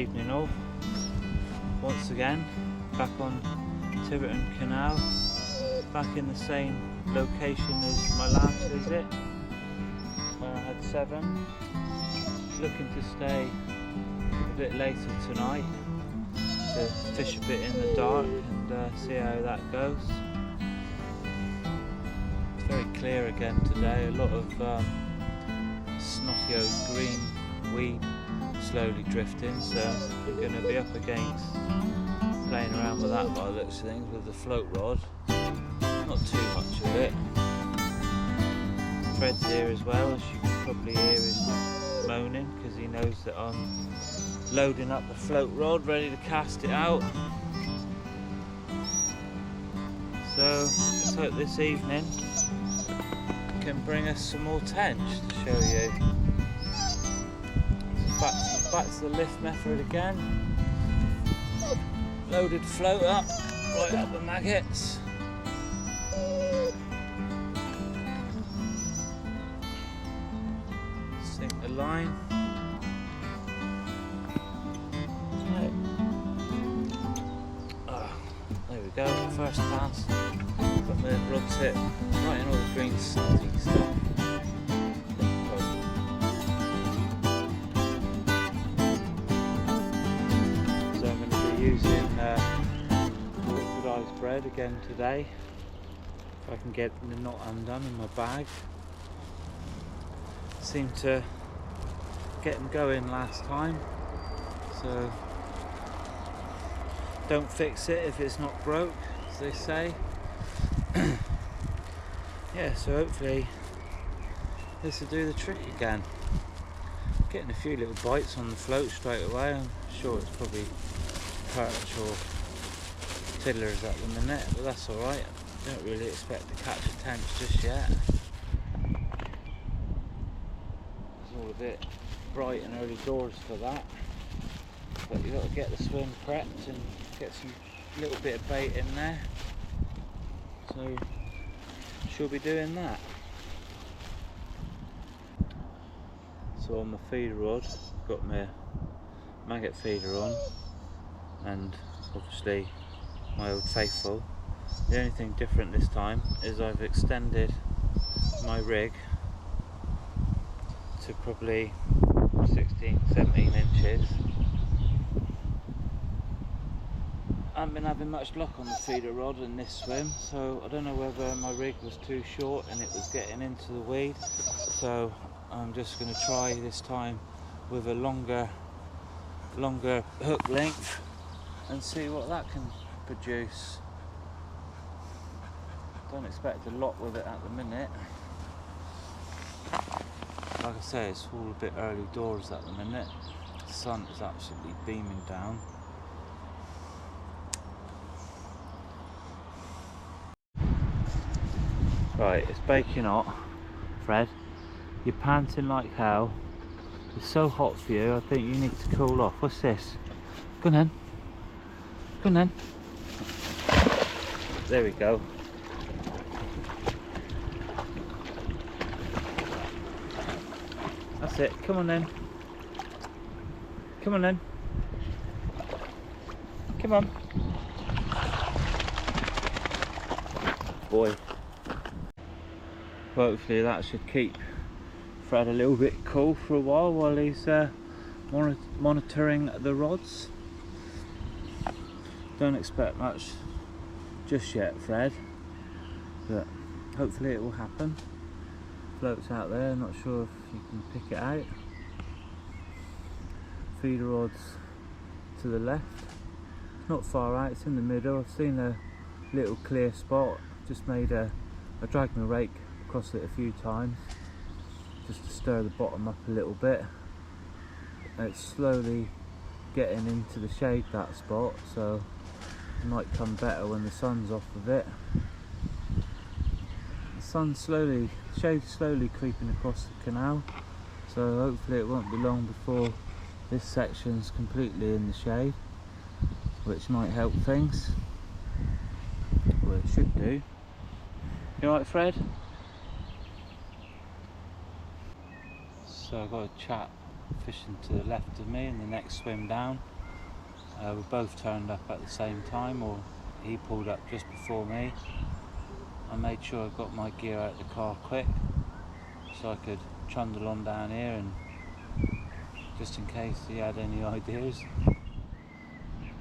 evening all. Once again, back on Tiverton Canal, back in the same location as my last visit, where I had 7. Looking to stay a bit later tonight to fish a bit in the dark and see how that goes. It's very clear again today, a lot of snotty old green weed slowly drifting, so we're going to be up against playing around with that by the looks of things with the float rod. Not too much of it. Fred's here as well, as you can probably hear him moaning because he knows that I'm loading up the float rod ready to cast it out. So let's hope this evening can bring us some more tench to show you. Back to the lift method again. Loaded float up, right up the maggots. Sink the line. Right. There we go, first pass. Got my rod tip right in all the green snotty stuff. Using liquidized bread again today, if I can get the knot undone in my bag. Seemed to get them going last time, so don't fix it if it's not broke, as they say. Yeah, so hopefully this will do the trick again. Getting a few little bites on the float straight away. I'm sure it's probably perch or tiddlers at the minute, but that's alright. Don't really expect to catch a tench just yet. It's all a bit bright and early doors for that, but you've got to get the swim prepped and get some little bit of bait in there, so she'll be doing that. So on my feeder rod, I've got my maggot feeder on, and obviously my old faithful. The only thing different this time is I've extended my rig to probably 16-17 inches. I haven't been having much luck on the feeder rod in this swim, so I don't know whether my rig was too short and it was getting into the weed, so I'm just going to try this time with a longer hook length and see what that can produce. Don't expect a lot with it at the minute. Like I say, it's all a bit early doors at the minute. The sun is absolutely beaming down. Right, it's baking hot. Fred, you're panting like hell. It's so hot for you, I think you need to cool off. What's this? Go on then. Go on then. There we go. That's it. Come on then. Come on then. Come on. Boy. Hopefully that should keep Fred a little bit cool for a while he's monitoring the rods. Don't expect much just yet, Fred, but hopefully it will happen. Floats out there, not sure if you can pick it out. Feeder rods to the left. It's not far out, it's in the middle. I've seen a little clear spot. Just made I dragged my rake across it a few times just to stir the bottom up a little bit. It's slowly getting into the shade, that spot, so it might come better when the sun's off of it. The sun's shade's slowly creeping across the canal, so hopefully it won't be long before this section's completely in the shade, which might help things. Well, it should do. You alright, Fred? So I've got a chap fishing to the left of me in the next swim down. We both turned up at the same time, or he pulled up just before me. I made sure I got my gear out of the car quick so I could trundle on down here, and just in case he had any ideas.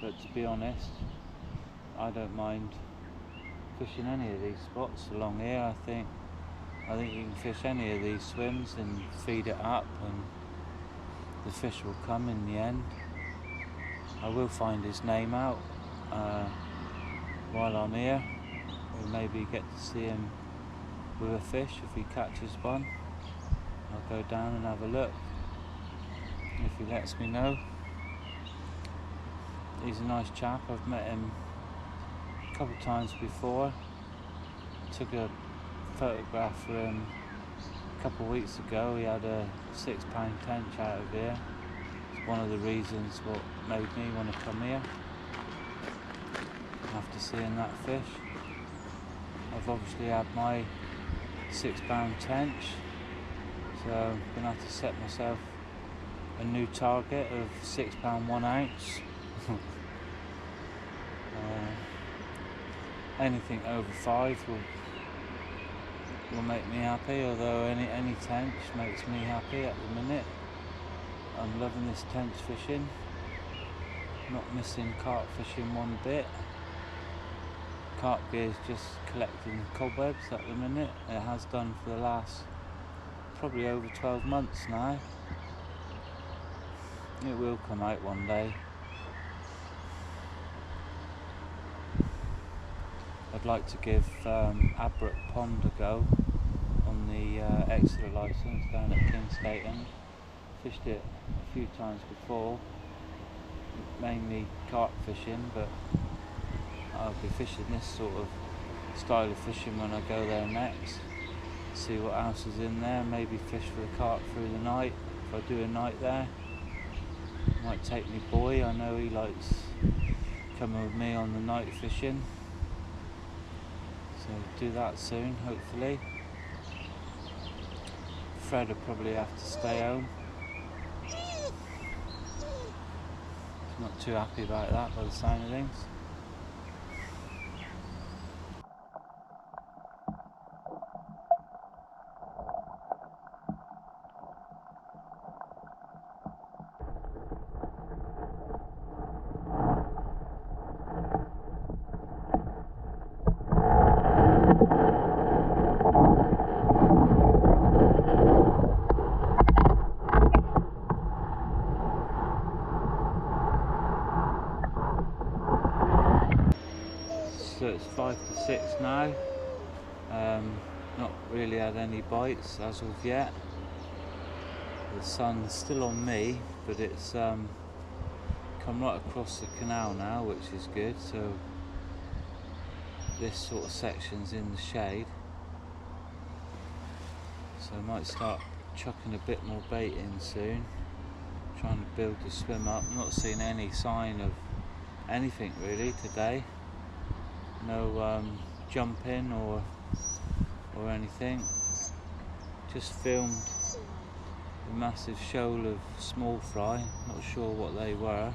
But to be honest, I don't mind fishing any of these spots along here. I think you can fish any of these swims and feed it up, and the fish will come in the end. I will find his name out while I'm here, or maybe get to see him with a fish if he catches one. I'll go down and have a look if he lets me know. He's a nice chap. I've met him a couple of times before. Took a photograph for him a couple of weeks ago. He had a £6 tench out of here. It's one of the reasons what made me want to come here after seeing that fish. I've obviously had my £6 tench, so I'm going to have to set myself a new target of £6 1 ounce. Anything over 5 will make me happy, although any tench makes me happy at the minute. I'm loving this tench fishing, not missing carp fishing one bit. Carp gear is just collecting cobwebs at the minute. It has done for the last probably over 12 months now. It will come out one day. I'd like to give Abbrook Pond a go on the Exeter licence down at Tiverton. Fished it a few times before, mainly carp fishing, but I'll be fishing this sort of style of fishing when I go there next. See what else is in there, maybe fish for the carp through the night if I do a night there. Might take me boy, I know he likes coming with me on the night fishing. So do that soon, hopefully. Fred will probably have to stay home. He's not too happy about that by the sound of things. So it's 5 to 6 now. Not really had any bites as of yet. The sun's still on me, but it's come right across the canal now, which is good. So this sort of section's in the shade. So I might start chucking a bit more bait in soon. Trying to build the swim up. I'm not seeing any sign of anything really today. No jumping or anything. Just filmed a massive shoal of small fry. Not sure what they were,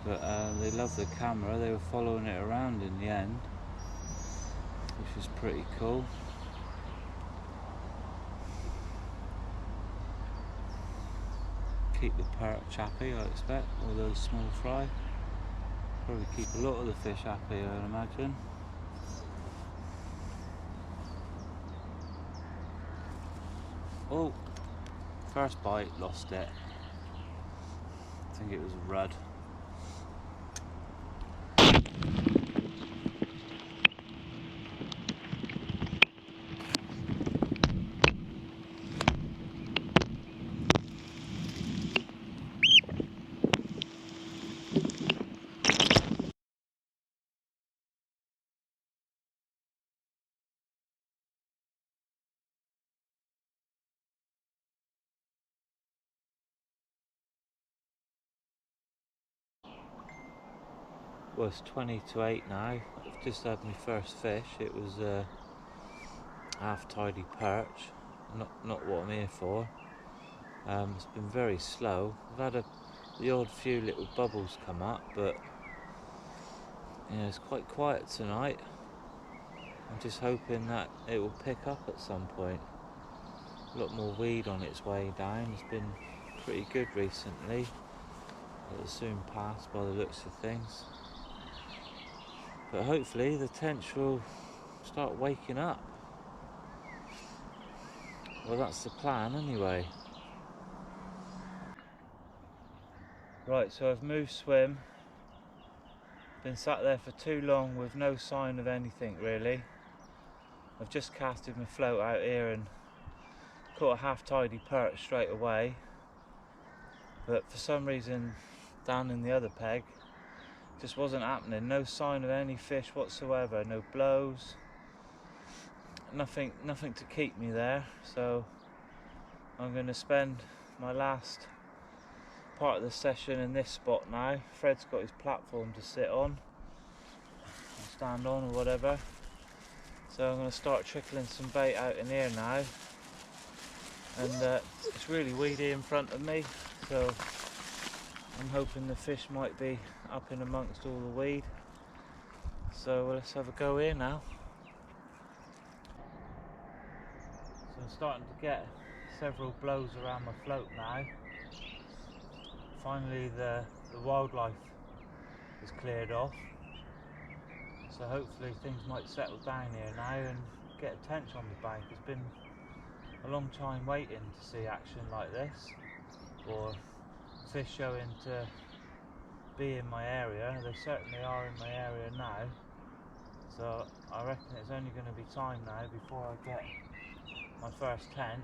but they loved the camera. They were following it around in the end, which was pretty cool. Keep the perch happy, I expect, all those small fry. Probably keep a lot of the fish happy, I imagine. Oh, first bite, lost it. I think it was a rudd. Well, it's 20 to 8 now. I've just had my first fish. It was a half-tidy perch. Not what I'm here for. It's been very slow. I've had a the odd few little bubbles come up, but yeah, it's quite quiet tonight. I'm just hoping that it will pick up at some point. A lot more weed on its way down. It's been pretty good recently. It'll soon pass by the looks of things. But hopefully the tench will start waking up. Well, that's the plan anyway. Right, so I've moved swim. Been sat there for too long with no sign of anything really. I've just casted my float out here and caught a half tidy perch straight away. But for some reason down in the other peg, just wasn't happening. No sign of any fish whatsoever, no blows, nothing to keep me there. So I'm going to spend my last part of the session in this spot now. Fred's got his platform to sit on, stand on or whatever. So I'm going to start trickling some bait out in here now. And it's really weedy in front of me, so I'm hoping the fish might be up in amongst all the weed. So let's have a go here now. So I'm starting to get several blows around my float now. Finally the wildlife is cleared off. So hopefully things might settle down here now and get a tench on the bank. It's been a long time waiting to see action like this, or fish showing to be in my area. They certainly are in my area now, so I reckon it's only going to be time now before I get my first tench.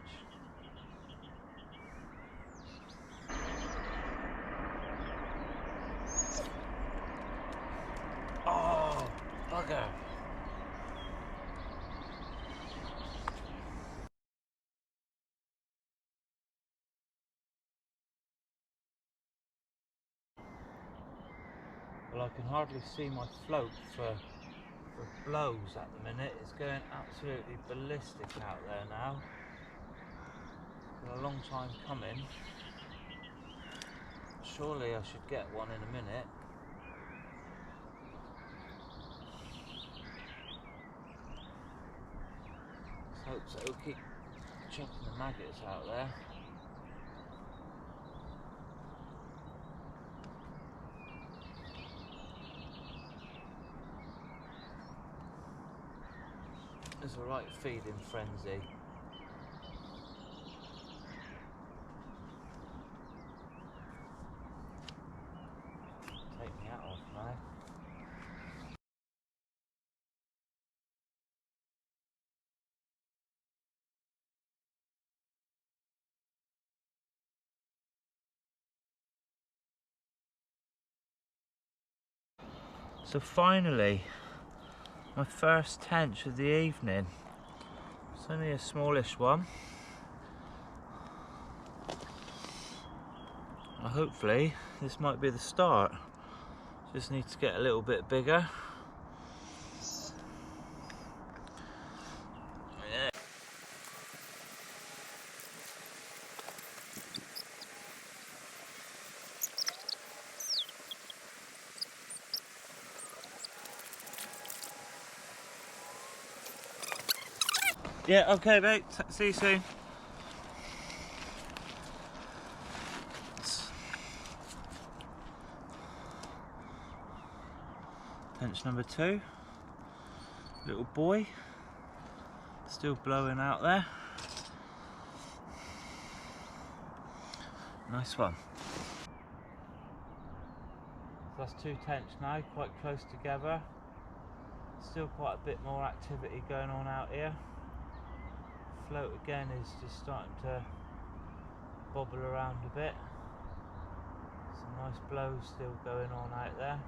Oh, bugger! Well, I can hardly see my float for blows at the minute. It's going absolutely ballistic out there now. It's been a long time coming. Surely I should get one in a minute. Let's hope so. We'll keep chucking the maggots out there. It's a right feeding frenzy. Take me hat off now. So finally, my first tench of the evening. It's only a smallish one. Hopefully this might be the start. Just need to get a little bit bigger. Yeah. Yeah, okay mate, see you soon. Tench number 2, little boy, still blowing out there. Nice one. So that's 2 tench now, quite close together. Still quite a bit more activity going on out here. Float again is just starting to bobble around a bit. Some nice blows still going on out there.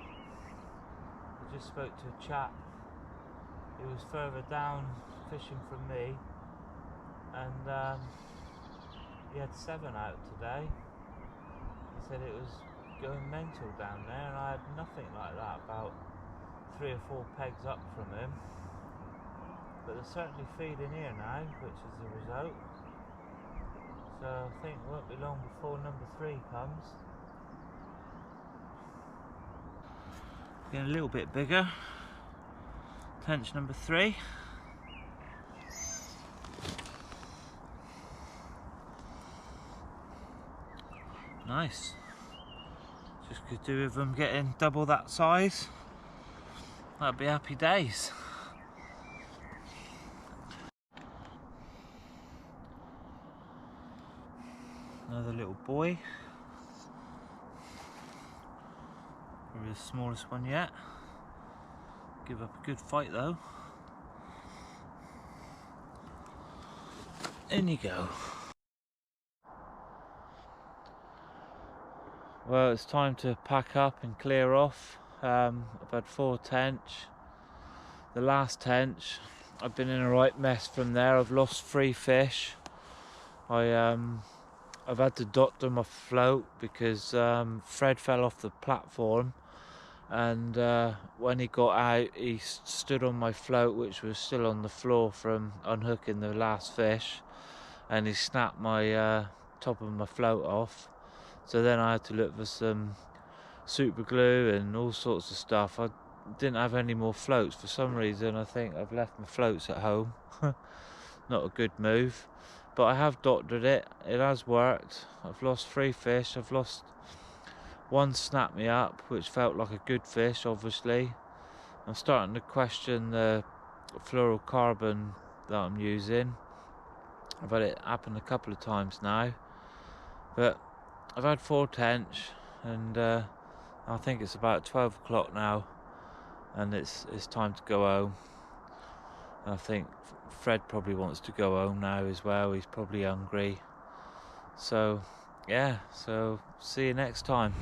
I just spoke to a chap who was further down fishing from me, and he had 7 out today. He said it was going mental down there, and I had nothing like that about 3 or 4 pegs up from him. But they're certainly feeding here now, which is the result. So I think it won't be long before number 3 comes. Getting a little bit bigger. Tench number 3. Nice. Just could do with them getting double that size. That'd be happy days. Another little boy. Probably the smallest one yet. Give up a good fight though. In you go. Well, it's time to pack up and clear off. I've had 4 tench. The last tench, I've been in a right mess from there. I've lost 3 fish. I've had to doctor my float because Fred fell off the platform, and when he got out he stood on my float, which was still on the floor from unhooking the last fish, and he snapped my top of my float off. So then I had to look for some super glue and all sorts of stuff. I didn't have any more floats for some reason. I think I've left my floats at home. Not a good move, but I have doctored it. It has worked. I've lost 3 fish. I've lost 1 snap me up, which felt like a good fish, obviously. I'm starting to question the fluorocarbon that I'm using. I've had it happen a couple of times now, but I've had 4 tench, and I think it's about 12 o'clock now, and it's time to go home. I think Fred probably wants to go home now as well. He's probably hungry. So yeah, so see you next time.